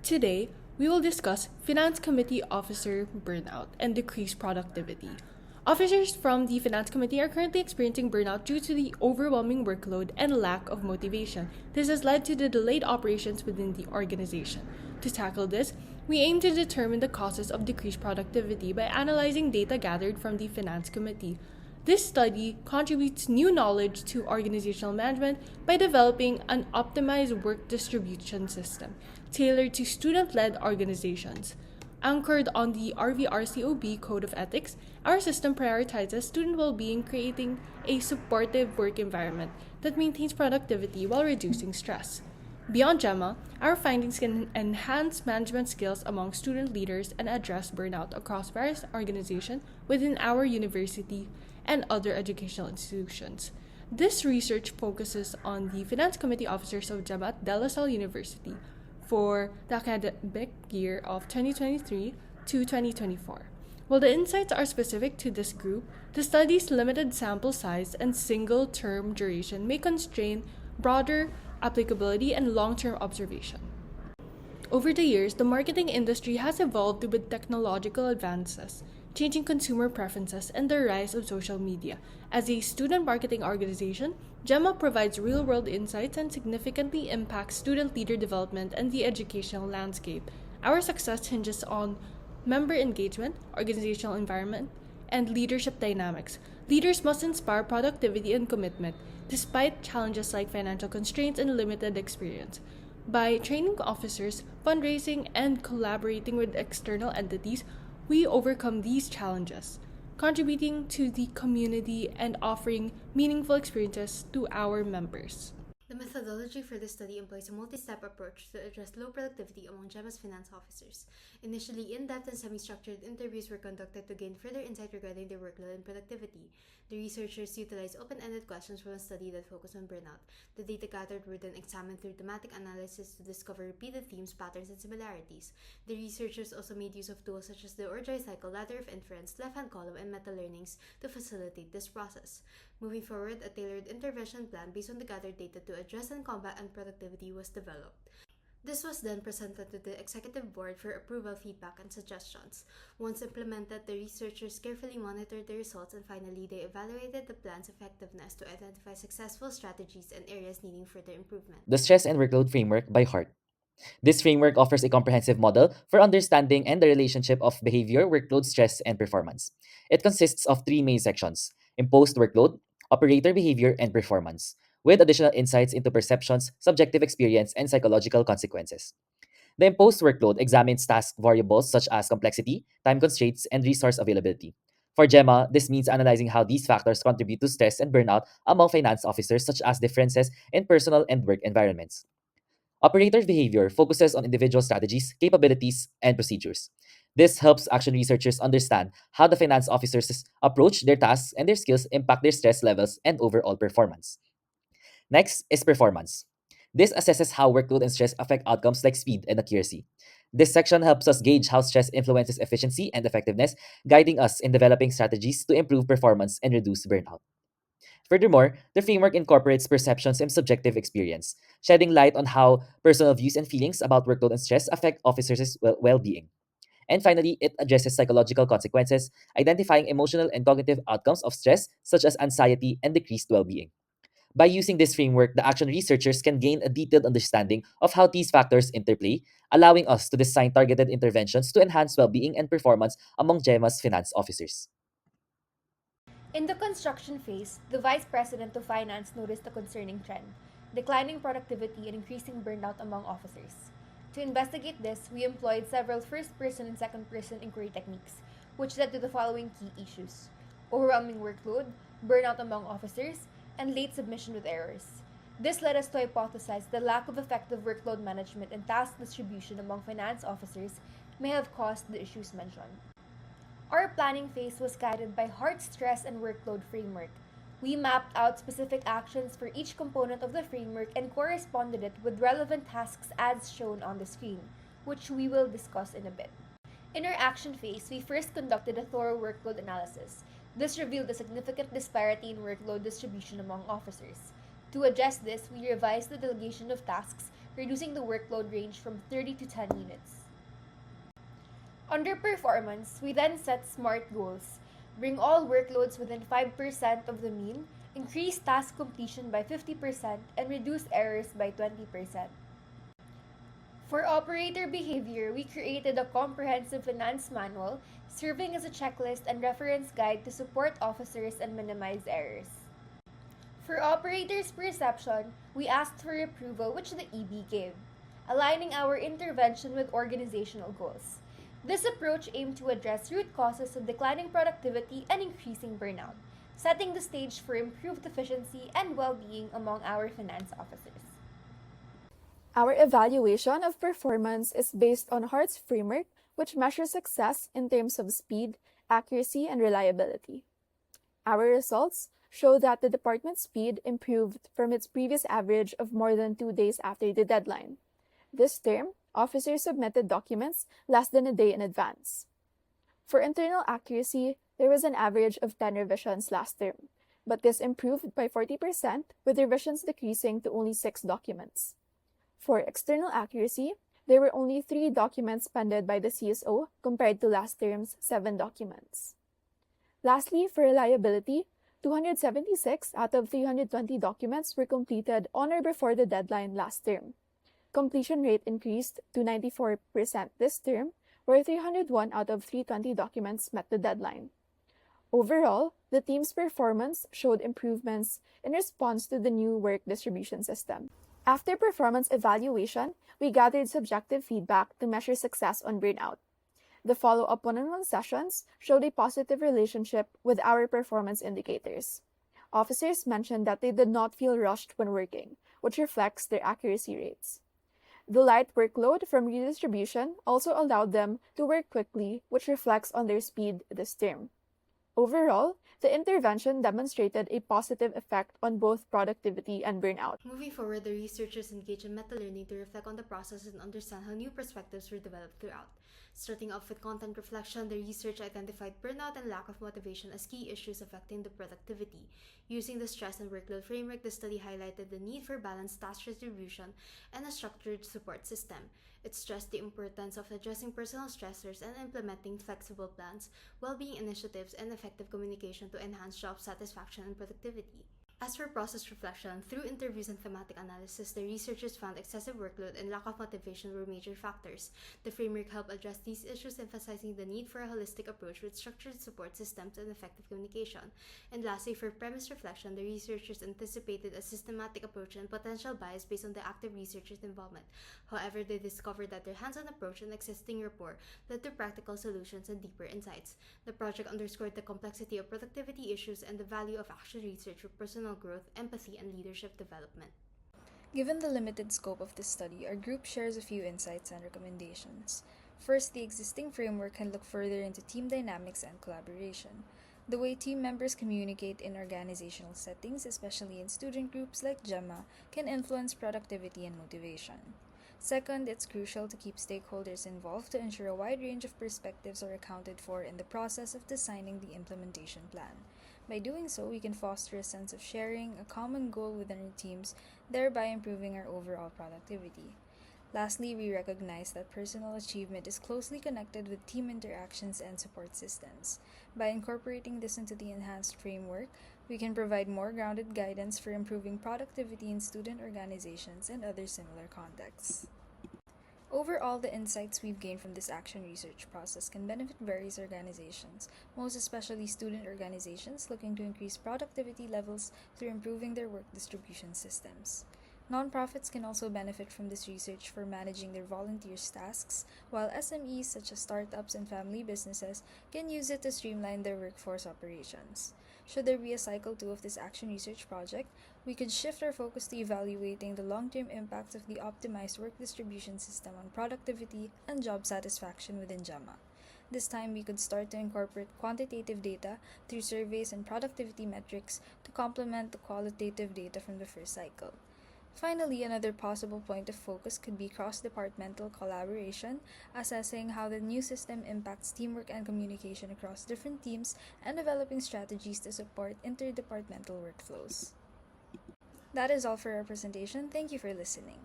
Today, we will discuss Finance Committee Officer burnout and decreased productivity. Officers from the Finance Committee are currently experiencing burnout due to the overwhelming workload and lack of motivation. This has led to the delayed operations within the organization. To tackle this, we aim to determine the causes of decreased productivity by analyzing data gathered from the Finance Committee. This study contributes new knowledge to organizational management by developing an optimized work distribution system tailored to student-led organizations. Anchored on the RVRCOB Code of Ethics, our system prioritizes student well-being, creating a supportive work environment that maintains productivity while reducing stress. Beyond JEMA, our findings can enhance management skills among student leaders and address burnout across various organizations within our university and other educational institutions. This research focuses on the Finance Committee officers of JEMA at De La Salle University for the academic year of 2023 to 2024. While the insights are specific to this group, the study's limited sample size and single-term duration may constrain broader applicability and long-term observation. Over the years, the marketing industry has evolved with technological advances, changing consumer preferences, and the rise of social media. As a student marketing organization, JEMA provides real-world insights and significantly impacts student leader development and the educational landscape. Our success hinges on member engagement, organizational environment, and leadership dynamics. Leaders must inspire productivity and commitment, despite challenges like financial constraints and limited experience. By training officers, fundraising, and collaborating with external entities, we overcome these challenges, contributing to the community and offering meaningful experiences to our members. The methodology for this study employs a multi-step approach to address low productivity among JEMA's finance officers. Initially, in-depth and semi-structured interviews were conducted to gain further insight regarding their workload and productivity. The researchers utilized open-ended questions from a study that focused on burnout. The data gathered were then examined through thematic analysis to discover repeated themes, patterns, and similarities. The researchers also made use of tools such as the Or-Joy cycle, ladder of inference, left-hand column, and meta-learnings to facilitate this process. Moving forward, a tailored intervention plan based on the gathered data to address and combat unproductivity was developed. This was then presented to the executive board for approval, feedback, and suggestions. Once implemented, the researchers carefully monitored the results and finally they evaluated the plan's effectiveness to identify successful strategies and areas needing further improvement. The Stress and Workload Framework by Hart. This framework offers a comprehensive model for understanding and the relationship of behavior, workload, stress, and performance. It consists of three main sections: imposed workload, operator behavior, and performance, with additional insights into perceptions, subjective experience, and psychological consequences. The imposed workload examines task variables such as complexity, time constraints, and resource availability. For JEMA, this means analyzing how these factors contribute to stress and burnout among finance officers, such as differences in personal and work environments. Operator behavior focuses on individual strategies, capabilities, and procedures. This helps action researchers understand how the finance officers approach their tasks and their skills impact their stress levels and overall performance. Next is performance. This assesses how workload and stress affect outcomes like speed and accuracy. This section helps us gauge how stress influences efficiency and effectiveness, guiding us in developing strategies to improve performance and reduce burnout. Furthermore, the framework incorporates perceptions and subjective experience, shedding light on how personal views and feelings about workload and stress affect officers' well-being. And finally, it addresses psychological consequences, identifying emotional and cognitive outcomes of stress, such as anxiety and decreased well-being. By using this framework, the action researchers can gain a detailed understanding of how these factors interplay, allowing us to design targeted interventions to enhance well-being and performance among JEMA's finance officers. In the construction phase, the Vice President of Finance noticed a concerning trend: declining productivity and increasing burnout among officers. To investigate this, we employed several first-person and second-person inquiry techniques, which led to the following key issues: overwhelming workload, burnout among officers, and late submission with errors. This led us to hypothesize the lack of effective workload management and task distribution among finance officers may have caused the issues mentioned. Our planning phase was guided by Hart's stress and workload framework. We mapped out specific actions for each component of the framework and corresponded it with relevant tasks as shown on the screen, which we will discuss in a bit. In our action phase, we first conducted a thorough workload analysis. This revealed a significant disparity in workload distribution among officers. To address this, we revised the delegation of tasks reducing the workload range from 30 to 10 units. Under performance, we then set SMART goals: bring all workloads within 5% of the mean, increase task completion by 50%, and reduce errors by 20%. For operator behavior, we created a comprehensive finance manual serving as a checklist and reference guide to support officers and minimize errors. For operators' perception, we asked for approval, which the EB gave, aligning our intervention with organizational goals. This approach aimed to address root causes of declining productivity and increasing burnout, setting the stage for improved efficiency and well-being among our finance officers. Our evaluation of performance is based on Hart's framework, which measures success in terms of speed, accuracy, and reliability. Our results show that the department's speed improved from its previous average of more than 2 days after the deadline. This term, officers submitted documents less than a day in advance. For internal accuracy, there was an average of 10 revisions last term, but this improved by 40%, with revisions decreasing to only 6 documents. For external accuracy, there were only 3 documents pended by the CSO compared to last term's 7 documents. Lastly, for reliability, 276 out of 320 documents were completed on or before the deadline last term. Completion rate increased to 94% this term, where 301 out of 320 documents met the deadline. Overall, the team's performance showed improvements in response to the new work distribution system. After performance evaluation, we gathered subjective feedback to measure success on burnout. The follow-up one-on-one sessions showed a positive relationship with our performance indicators. Officers mentioned that they did not feel rushed when working, which reflects their accuracy rates. The light workload from redistribution also allowed them to work quickly, which reflects on their speed this term. Overall, the intervention demonstrated a positive effect on both productivity and burnout. Moving forward, the researchers engaged in meta-learning to reflect on the process and understand how new perspectives were developed throughout. Starting off with content reflection, the research identified burnout and lack of motivation as key issues affecting the productivity. Using the stress and workload framework, the study highlighted the need for balanced task distribution and a structured support system. It stressed the importance of addressing personal stressors and implementing flexible plans, well-being initiatives, and effective communication to enhance job satisfaction and productivity. As for process reflection, through interviews and thematic analysis, the researchers found excessive workload and lack of motivation were major factors. The framework helped address these issues, emphasizing the need for a holistic approach with structured support systems and effective communication. And lastly, for premise reflection, the researchers anticipated a systematic approach and potential bias based on the active researchers' involvement. However, they discovered that their hands-on approach and existing rapport led to practical solutions and deeper insights. The project underscored the complexity of productivity issues and the value of action research for personal growth, empathy, and leadership development. Given the limited scope of this study, our group shares a few insights and recommendations. First, the existing framework can look further into team dynamics and collaboration. The way team members communicate in organizational settings, especially in student groups like JEMA, can influence productivity and motivation. Second, it's crucial to keep stakeholders involved to ensure a wide range of perspectives are accounted for in the process of designing the implementation plan. By doing so, we can foster a sense of sharing a common goal within our teams, thereby improving our overall productivity. Lastly, we recognize that personal achievement is closely connected with team interactions and support systems. By incorporating this into the enhanced framework, we can provide more grounded guidance for improving productivity in student organizations and other similar contexts. Overall, the insights we've gained from this action research process can benefit various organizations, most especially student organizations looking to increase productivity levels through improving their work distribution systems. Nonprofits can also benefit from this research for managing their volunteers' tasks, while SMEs such as startups and family businesses can use it to streamline their workforce operations. Should there be a cycle 2 of this action research project, we could shift our focus to evaluating the long-term impacts of the optimized work distribution system on productivity and job satisfaction within JEMA. This time, we could start to incorporate quantitative data through surveys and productivity metrics to complement the qualitative data from the first cycle. Finally, another possible point of focus could be cross-departmental collaboration, assessing how the new system impacts teamwork and communication across different teams, and developing strategies to support interdepartmental workflows. That is all for our presentation. Thank you for listening.